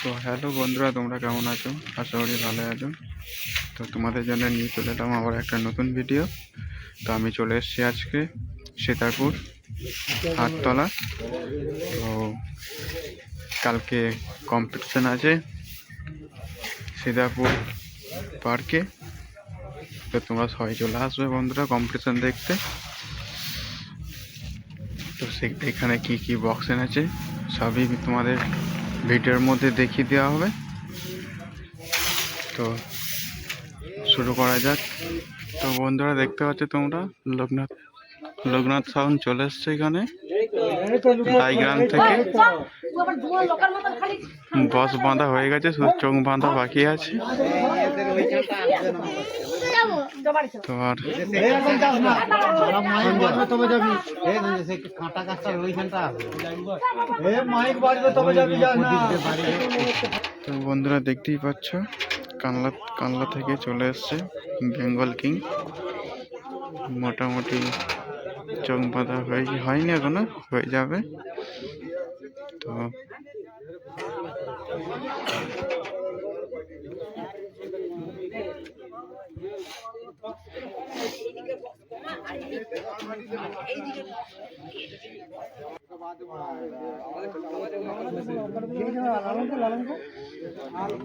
তো হ্যালো বন্ধুরা, তোমরা কেমন আছো? আশা করি ভালো আছো। তো তোমাদের জন্য নিয়ে চলে এলাম আবার একটা নতুন ভিডিও। তো আমি চলে এসেছি আজকে সীতারপুর হাটতলা। তো কালকে কম্পিটিশন আছে সীতারপুর পার্কে। তো তোমরা সবাই চলে আসবে বন্ধুরা কম্পিটিশন দেখতে। তো এখানে কি কি বক্স এনেছে সবই তোমাদের ভিডিওর মধ্যে দেখিয়ে দেওয়া হবে। তো শুরু করা যাক। তো বন্ধুরা দেখতে পাচ্ছ তোমরা লোকনাথ সাউন্ড চলে এসছে এখানে রায়গ্রাম থেকে। বস বাঁধা হয়ে গেছে, শুধু চোখ বাঁধা বাকি আছে। তো আর তো বন্ধুরা দেখতেই পাচ্ছ কানলা থেকে চলে এসছে বেঙ্গল কিং। মোটামুটি চোখ বাঁধা হয়নি, এখনো হয়ে যাবে। তো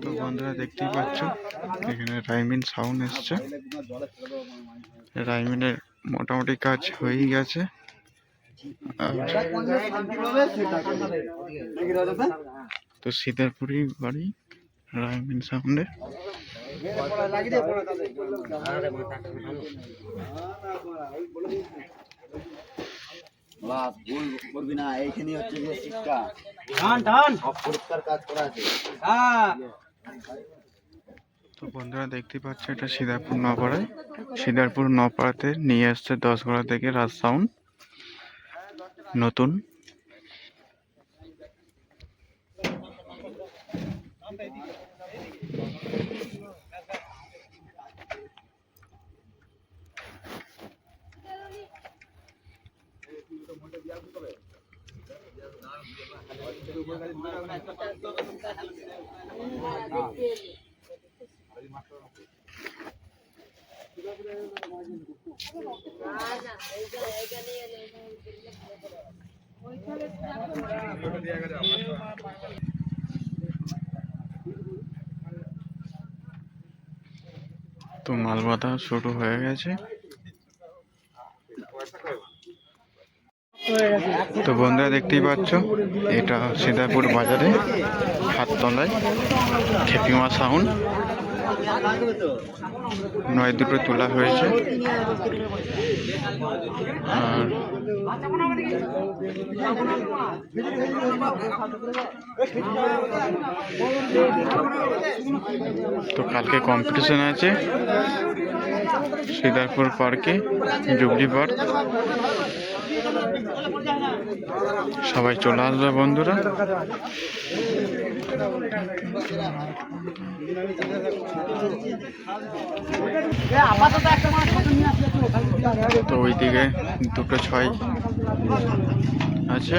তো বন্ধুরা দেখতেই পাচ্ছ এখানে রাইমিন সাউন্ড এসছে। রাইমিনের মোটামুটি কাজ হয়ে গেছে। তো সীতারপুরি বাড়ি রাইমিন সাউন্ডে। তো বন্ধুরা দেখতে পাচ্ছ এটা সিদারপুর নপাড়াতে নিয়ে আসছে 10গড়া থেকে রাজ সাউন্ড নতুন। তো মাল বাঁধা শুরু হয়ে গেছে। তো বন্ধুরা দেখতেই পাচ্ছ এটা সীতারপুর বাজারে হাটতলায় খেপিমা সাউন্ড 9 তোলা হয়েছে। আর তো কালকে কম্পিটিশন আছে সীতারপুর পার্কে, জুবলি পার্ক। সবাই চলে আসবে বন্ধুরা। তো ওইদিকে 2টো 6 আছে।